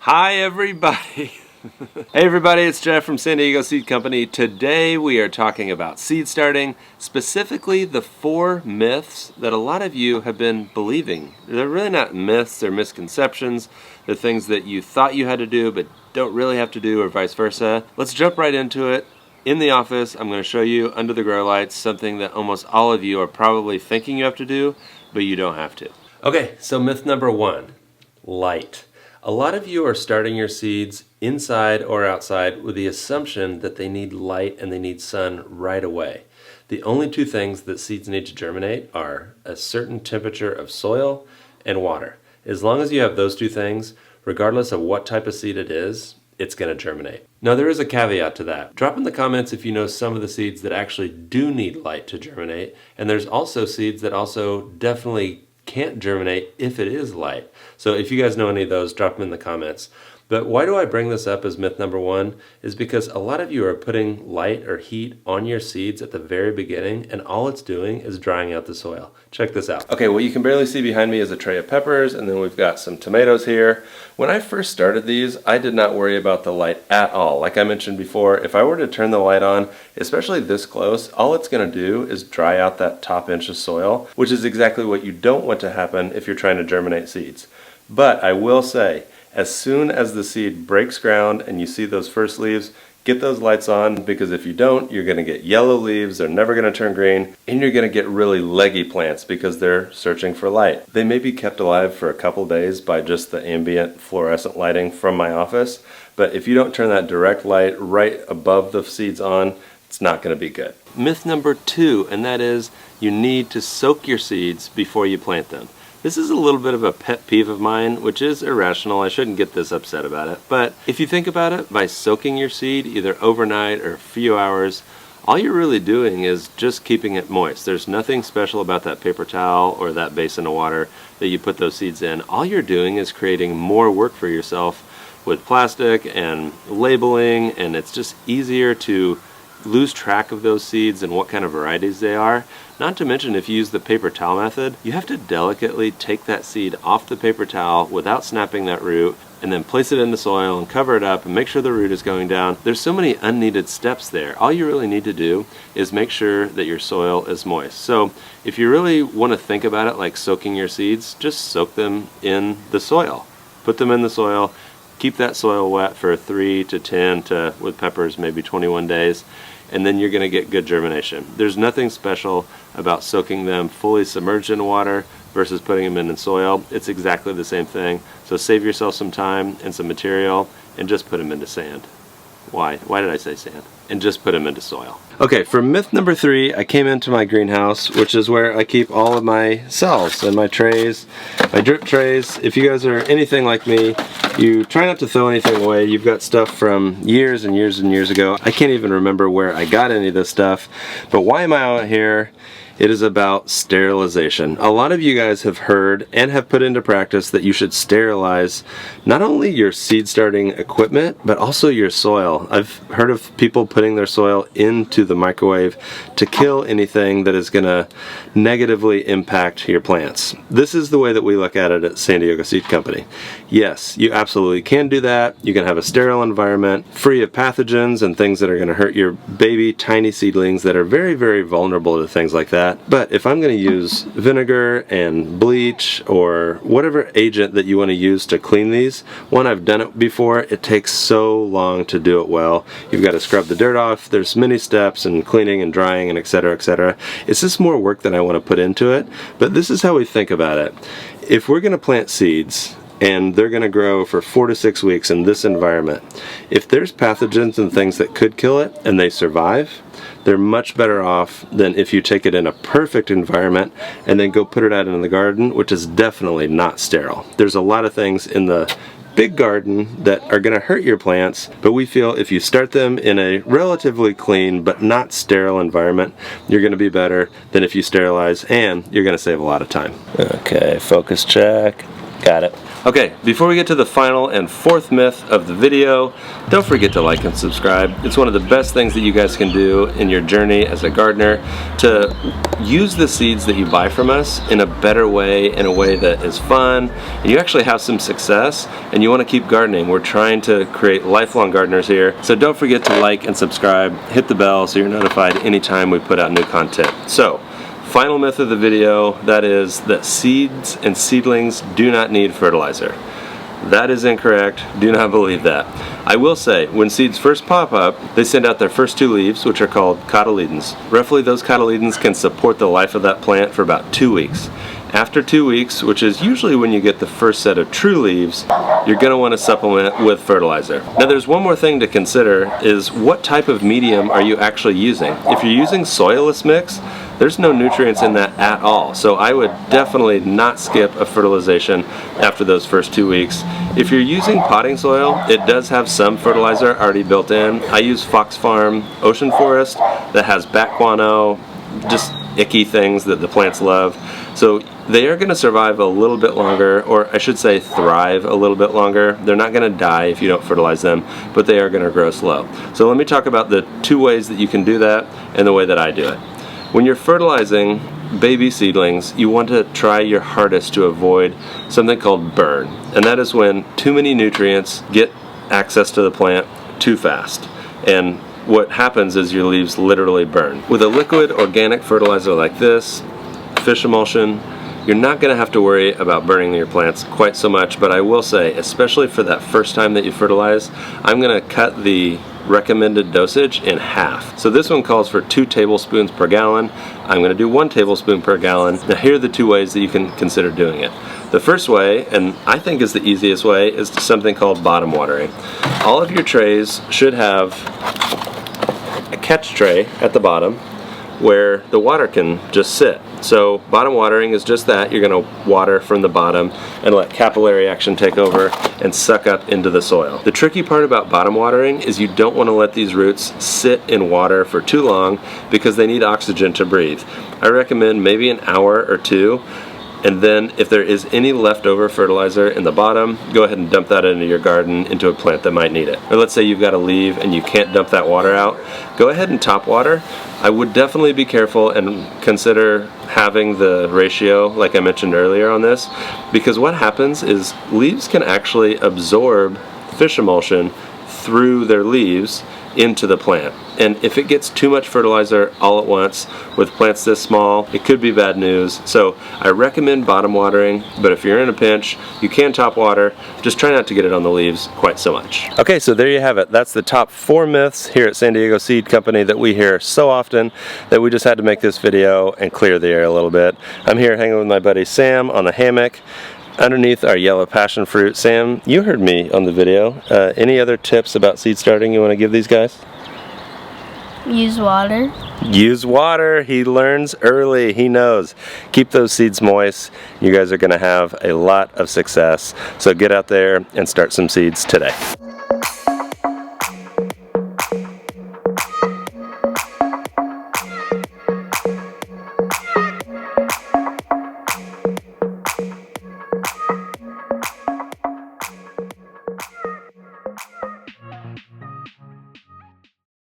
Hi everybody! Hey everybody, it's Jeff from San Diego Seed Company. Today we are talking about seed starting, specifically the 4 myths that a lot of you have been believing. They're really not myths, they're misconceptions. They're things that you thought you had to do but don't really have to do, or vice versa. Let's jump right into it. In the office, I'm going to show you under the grow lights something that almost all of you are probably thinking you have to do, but you don't have to. Okay, so myth number 1, light. A lot of you are starting your seeds inside or outside with the assumption that they need light and they need sun right away. The only 2 things that seeds need to germinate are a certain temperature of soil and water. As long as you have those 2 things, regardless of what type of seed it is, it's going to germinate. Now there is a caveat to that. Drop in the comments if you know some of the seeds that actually do need light to germinate, and there's also seeds that also definitely can't germinate if it is light. So if you guys know any of those, drop them in the comments. But why do I bring this up as myth number 1 is because a lot of you are putting light or heat on your seeds at the very beginning, and all it's doing is drying out the soil. Check this out. Okay, what you can barely see behind me is a tray of peppers, and then we've got some tomatoes here. When I first started these, I did not worry about the light at all. Like I mentioned before, if I were to turn the light on, especially this close, all it's going to do is dry out that top inch of soil, which is exactly what you don't want to happen if you're trying to germinate seeds. But I will say, as soon as the seed breaks ground and you see those first leaves, get those lights on, because if you don't, you're going to get yellow leaves, they're never going to turn green, and you're going to get really leggy plants because they're searching for light. They may be kept alive for a couple days by just the ambient fluorescent lighting from my office, but if you don't turn that direct light right above the seeds on, it's not going to be good. Myth number 2, and that is you need to soak your seeds before you plant them. This is a little bit of a pet peeve of mine, which is irrational. I shouldn't get this upset about it. But if you think about it, by soaking your seed either overnight or a few hours, all you're really doing is just keeping it moist. There's nothing special about that paper towel or that basin of water that you put those seeds in. All you're doing is creating more work for yourself with plastic and labeling, and it's just easier to lose track of those seeds and what kind of varieties they are. Not to mention, if you use the paper towel method, you have to delicately take that seed off the paper towel without snapping that root, and then place it in the soil and cover it up and make sure the root is going down. There's so many unneeded steps there. All you really need to do is make sure that your soil is moist. So if you really want to think about it like soaking your seeds, just soak them in the soil. Put them in the soil, keep that soil wet for 3 to 10 to, with peppers, maybe 21 days, and then you're going to get good germination. There's nothing special about soaking them fully submerged in water versus putting them in the soil. It's exactly the same thing. So save yourself some time and some material and just put them into sand. Why did I say sand? And just put them into soil. Okay, for myth number 3, I came into my greenhouse, which is where I keep all of my cells and my trays, my drip trays. If you guys are anything like me, you try not to throw anything away. You've got stuff from years and years and years ago. I can't even remember where I got any of this stuff. But why am I out here? It is about sterilization. A lot of you guys have heard and have put into practice that you should sterilize not only your seed starting equipment, but also your soil. I've heard of people putting their soil into the microwave to kill anything that is going to negatively impact your plants. This is the way that we look at it at San Diego Seed Company. Yes, you absolutely can do that. You can have a sterile environment free of pathogens and things that are going to hurt your baby tiny seedlings that are very, very vulnerable to things like that. But if I'm going to use vinegar and bleach or whatever agent that you want to use to clean these, one, I've done it before, it takes so long to do it well. You've got to scrub the dirt off, there's many steps and cleaning and drying and etc, etc. It's just more work than I want to put into it, but this is how we think about it. If we're going to plant seeds and they're going to grow for 4 to 6 weeks in this environment, if there's pathogens and things that could kill it and they survive, they're much better off than if you take it in a perfect environment and then go put it out in the garden, which is definitely not sterile. There's a lot of things in the big garden that are going to hurt your plants, but we feel if you start them in a relatively clean but not sterile environment, you're going to be better than if you sterilize, and you're going to save a lot of time. Okay, focus check. Got it. Okay, before we get to the final and fourth myth of the video, don't forget to like and subscribe. It's one of the best things that you guys can do in your journey as a gardener, to use the seeds that you buy from us in a better way, in a way that is fun, and you actually have some success, and you want to keep gardening. We're trying to create lifelong gardeners here, so don't forget to like and subscribe, hit the bell so you're notified anytime we put out new content. So, final myth of the video, that is that seeds and seedlings do not need fertilizer. That is incorrect. Do not believe that. I will say, when seeds first pop up, they send out their first 2 leaves, which are called cotyledons. Roughly, those cotyledons can support the life of that plant for about 2 weeks. After 2 weeks, which is usually when you get the first set of true leaves, you're going to want to supplement with fertilizer. Now there's one more thing to consider, is what type of medium are you actually using? If you're using soilless mix, there's no nutrients in that at all. So I would definitely not skip a fertilization after those first 2 weeks. If you're using potting soil, it does have some fertilizer already built in. I use Fox Farm Ocean Forest that has bat guano, just icky things that the plants love. So they are going to survive a little bit longer, or I should say thrive a little bit longer. They're not going to die if you don't fertilize them, but they are going to grow slow. So let me talk about the 2 ways that you can do that and the way that I do it. When you're fertilizing baby seedlings, you want to try your hardest to avoid something called burn. And that is when too many nutrients get access to the plant too fast. And what happens is your leaves literally burn. With a liquid organic fertilizer like this, fish emulsion, you're not going to have to worry about burning your plants quite so much, but I will say, especially for that first time that you fertilize, I'm going to cut the recommended dosage in half. So this one calls for 2 tablespoons per gallon. I'm going to do 1 tablespoon per gallon. Now here are the 2 ways that you can consider doing it. The first way, and I think is the easiest way, is something called bottom watering. All of your trays should have a catch tray at the bottom where the water can just sit. So bottom watering is just that. You're going to water from the bottom and let capillary action take over and suck up into the soil. The tricky part about bottom watering is you don't want to let these roots sit in water for too long because they need oxygen to breathe. I recommend maybe an hour or 2. And then if there is any leftover fertilizer in the bottom, go ahead and dump that into your garden, into a plant that might need it. Or let's say you've got to leave and you can't dump that water out, go ahead and top water. I would definitely be careful and consider having the ratio like I mentioned earlier on this, because what happens is leaves can actually absorb fish emulsion through their leaves into the plant. And if it gets too much fertilizer all at once with plants this small, it could be bad news. So I recommend bottom watering, but if you're in a pinch, you can top water. Just try not to get it on the leaves quite so much. Okay, so there you have it. That's the top 4 myths here at San Diego Seed Company that we hear so often that we just had to make this video and clear the air a little bit. I'm here hanging with my buddy Sam on the hammock underneath our yellow passion fruit. Sam, you heard me on the video. Any other tips about seed starting you want to give these guys? Use water. Use water. He learns early. He knows. Keep those seeds moist. You guys are going to have a lot of success. So get out there and start some seeds today.